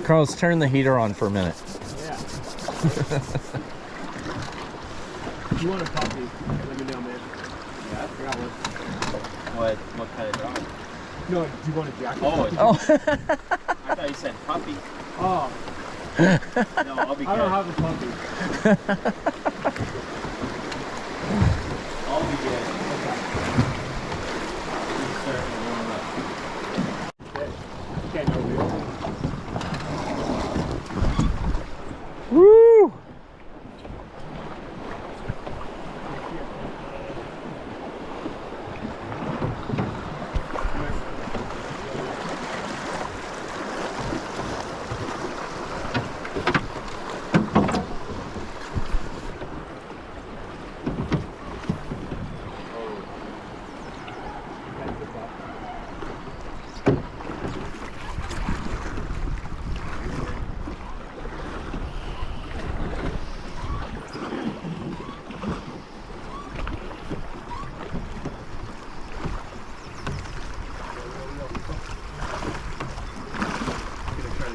Carlos, turn the heater on for a minute. Yeah. If you want a puppy, let me know, man. Yeah, I forgot one. What kind of dog? No, do you want a jacket? I thought you said puppy. Oh. No, I'll be good. I don't have a puppy. I'll be good. Okay. Okay, no real. Woo!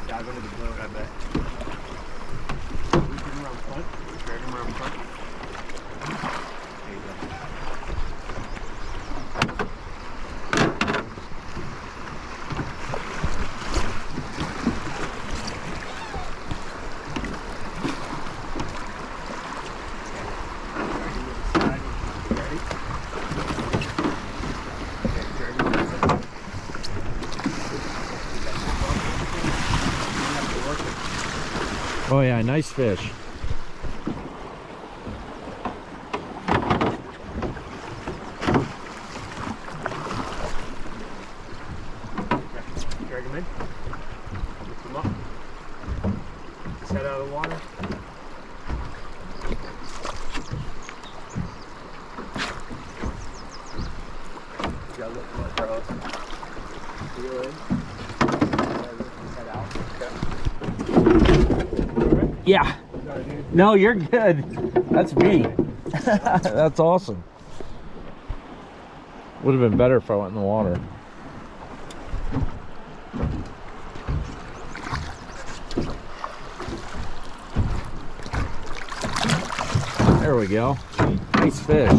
Dive under the boat, I bet. We can around front. Drag him around front. There you go. Oh yeah, nice fish. Drag him in. Lift him up. Get his head out of the water. You gotta lift him up, Carlos. Reel in. Lift his head out. Okay. Yeah. No, you're good. That's me. That's awesome. Would have been better if I went in the water. There we go. Nice fish.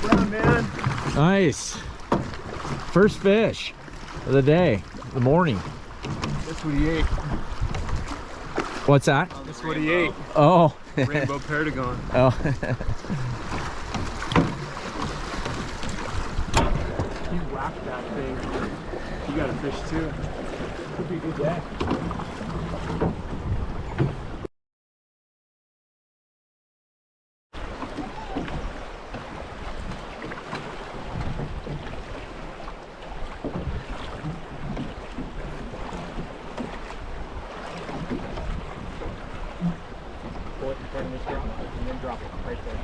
Good on, man. Nice. First fish of the day, the morning. That's what he ate. What's that? That's what he ate. Oh. Rainbow Perdigon. Oh. He whacked that thing. You got a fish too. Could be a good day. Pull it in front of this drop and then drop it right there.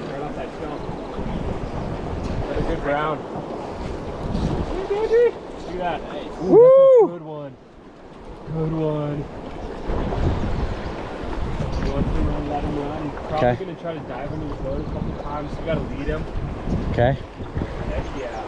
Right off that stone. That's a good brown. Hey, baby! Look at that. Nice. Ooh, Woo! that's a good one. Good one. You want to let him run? He's probably Okay. going to try to dive into the boat a couple times. You got to lead him. Okay. Heck yeah.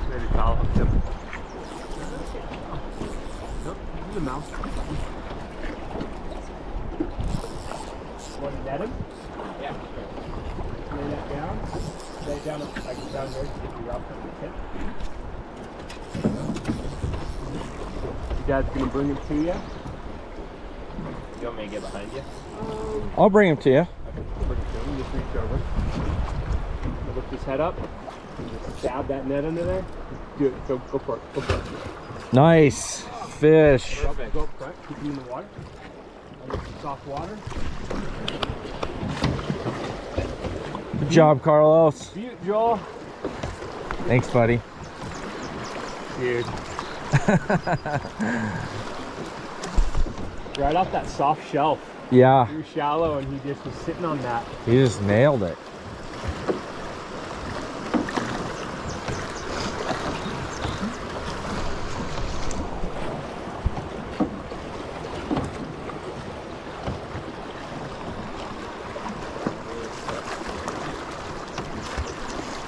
Maybe follow him. Nope, this is a mouse. Want to net him? Yeah. Lay that down. Lay it down like down there to get you up on the tip. Your dad's gonna bring him to you. You want me to get behind you? I'll bring him to you. Bring it to him. Just reach over. Lift his head up. Just stab that net under there. Do it. Go for it. Go for it. Nice fish. Go up front. Keep him in the water. Soft water. Good job, Carlos. Beat it, Joel. Thanks, buddy. Dude. Right off that soft shelf. Yeah, Too shallow, and he just was sitting on that. he just nailed it.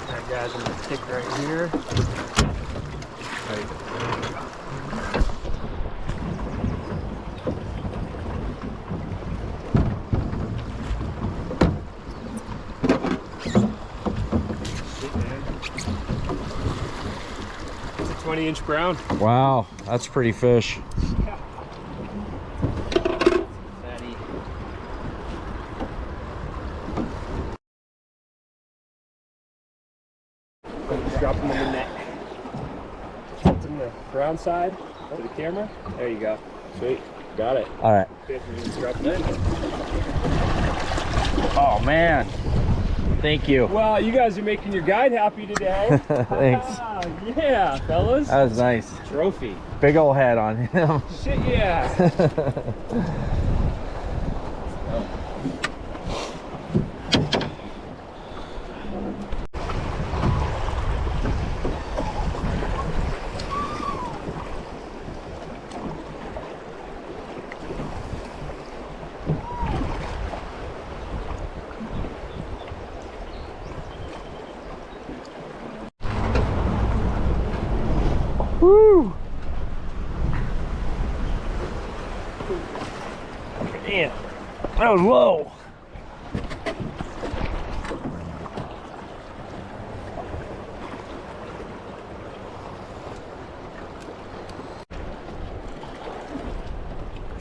Alright guys, I'm gonna stick right here. It's a 20-inch brown. Wow, that's a pretty fish. Fatty. Just drop them in the net. Tilt them the brown side to the camera. There you go. Sweet. Got it. All right. Okay, we're gonna drop them in. Oh man, thank you. Well, you guys are making your guide happy today. Thanks. Yeah, fellas. That was nice. Trophy. Big old head on him. Shit, yeah. Woo! Damn, that was low.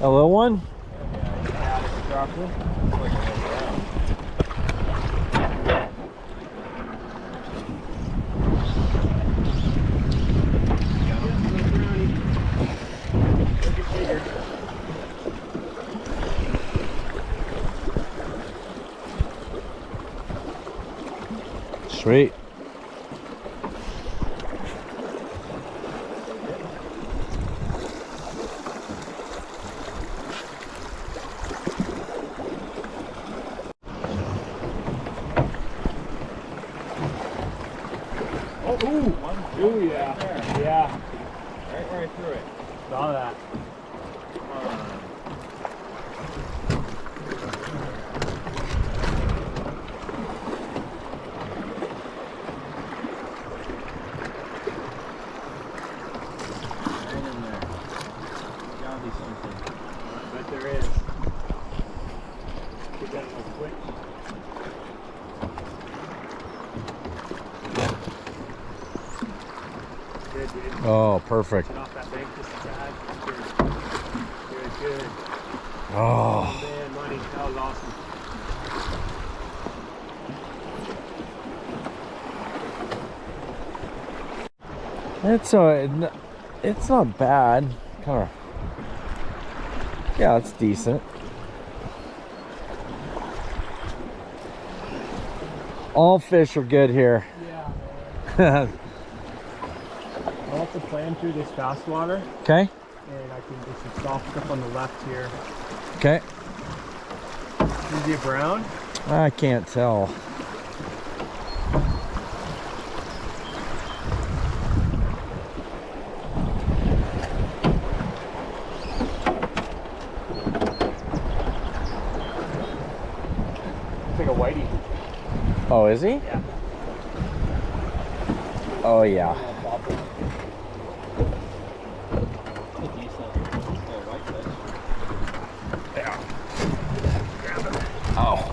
A little one? Sweet. Oh, ooh, yeah. Yeah, Right through it. saw that. Right in there. Gotta be something. I bet there is. Get that real quick. Good, dude. Oh, perfect. Get off that bank just a tad. Good. Oh, Oh man, money. That was awesome. it's not bad. Kind of. Yeah, it's decent. All fish are good here. Yeah, man. I'll have to plan through this fast water, Okay. and I can do some soft stuff on the left here. Okay. Is he a brown? I can't tell. It's like a whitey. Oh, is he? Yeah. Oh, yeah. Oh.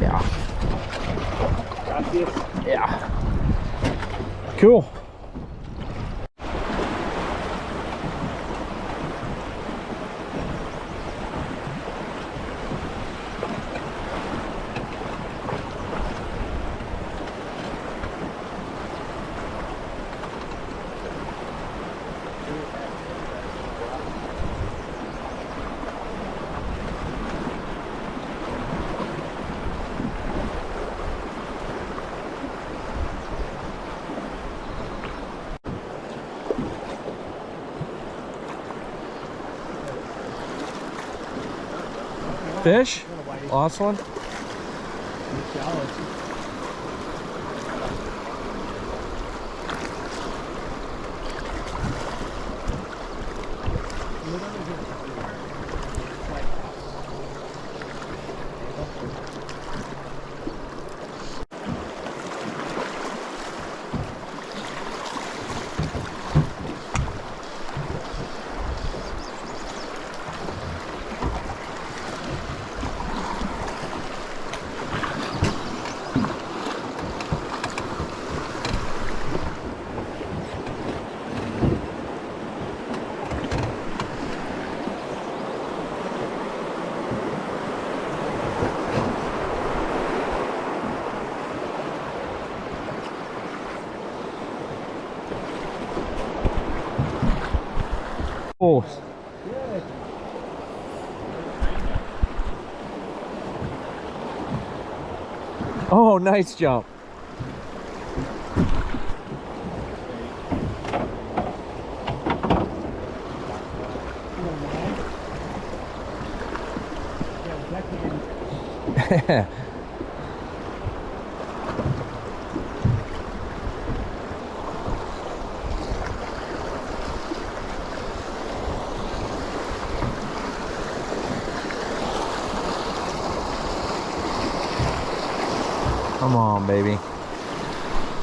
Yeah. Gracias. Yeah. Cool. Fish? Not a whitey. Lost one? Shallow. Oh. Oh, nice jump. Come on, baby.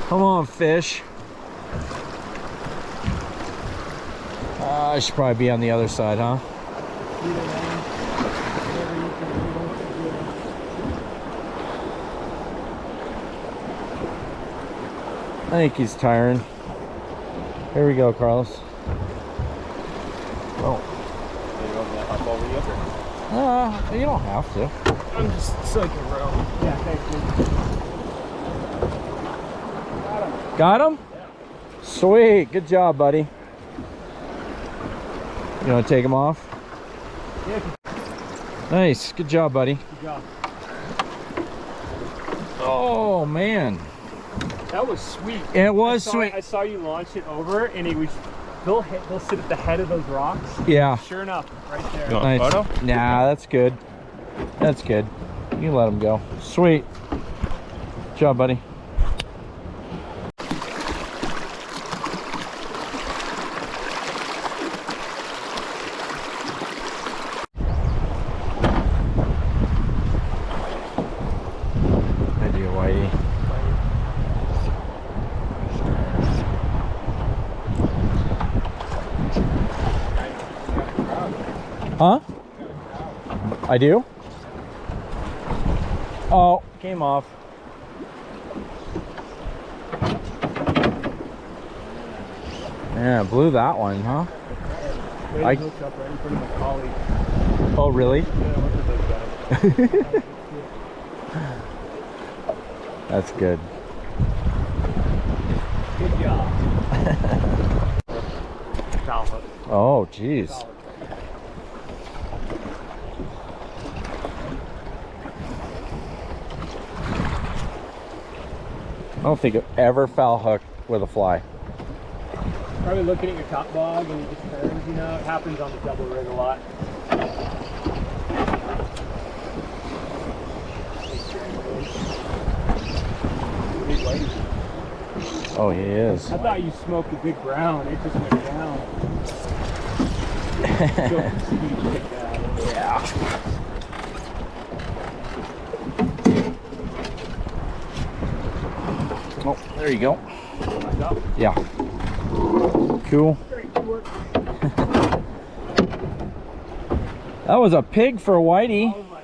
Come on, fish. I should probably be on the other side, huh? I think he's tiring. Here we go, Carlos. Oh. You don't have to. I'm just so I can row. Yeah, thank you. Got him? Yeah. Sweet. Good job, buddy. You want to take him off? Yeah. Nice. Good job, buddy. Good job. Oh, man. That was sweet. It was sweet. I saw you launch it over, and he was. He'll sit at the head of those rocks. Yeah. Sure enough, right there. You want a Nice. photo? Nah, that's good. That's good. You can let him go. Sweet. Good job, buddy. I do, Whitey. Huh? I do? Oh, came off. Yeah, blew that one, huh? I hooked up right in front of my colleague. Oh, really? Yeah, look at those guys. That's good. Good job. Foul hook. Oh, jeez. Foul hook. I don't think I've ever foul hooked with a fly. Probably looking at your top bog and it just turns, you know. It happens on the double rig a lot. Big whitey. Oh, he is. I thought you smoked a big brown. It just went down. Yeah. Oh, there you go. Yeah. Cool. Great, good work. That was a pig for a whitey. Oh my.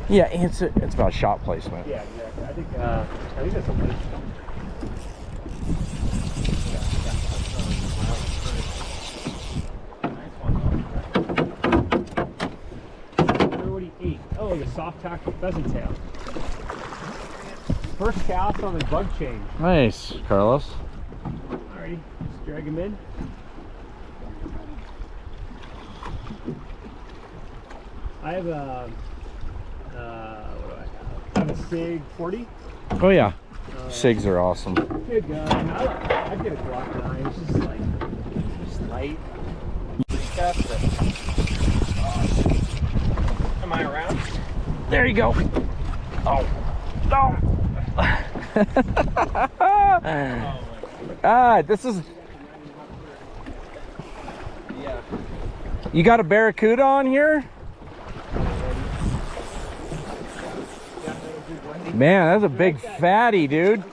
Yeah, it's about shot placement. Yeah, exactly. I think that's a good. What he ate. Oh, the soft tack pheasant tail. First cast on the bug change. Nice, Carlos. Alrighty, just drag him in. I have a what do I have? I have a Sig 40. Oh yeah, SIGs are awesome. Good gun. I get a Glock 9. It's just like, just light. Am I around? There you go. Oh, no. This is. Yeah. You got a barracuda on here? Man, that's a big fatty, dude.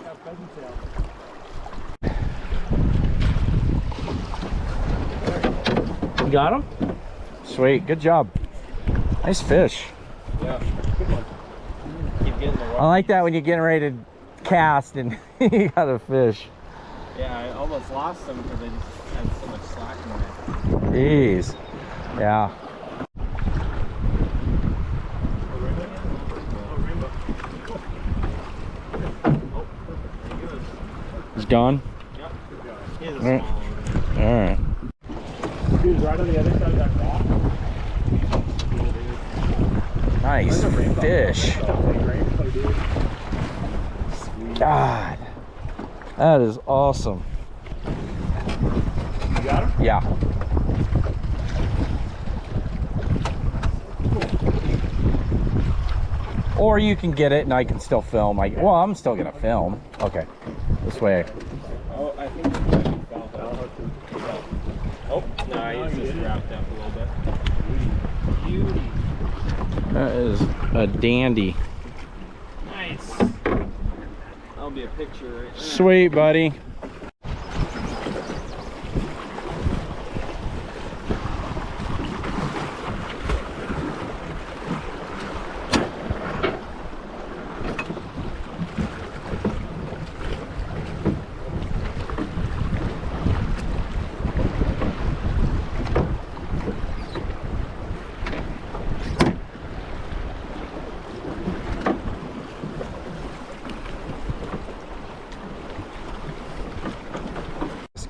You got him? Sweet, good job. Nice fish. Yeah. Good one. Keep getting the I water. like that when you're getting ready to cast and you got a fish. Yeah, I almost lost them because I just had so much slack in there. Jeez. Yeah. He's gone? Yep. He is a Alright. small one. Alright. Dude, right on the other side of that rock. Nice fish. God. That is awesome. You got him? Yeah. Or you can get it and I can still film. Well, I'm still gonna film. Okay. This way. Oh, I think he might be foul. Oh, no, I used this wrapped up a little bit. Beauty. That is a dandy. Nice. That'll be a picture right there. Sweet, buddy.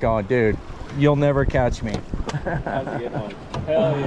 Going, dude, you'll never catch me. That's a good one. Hell yeah.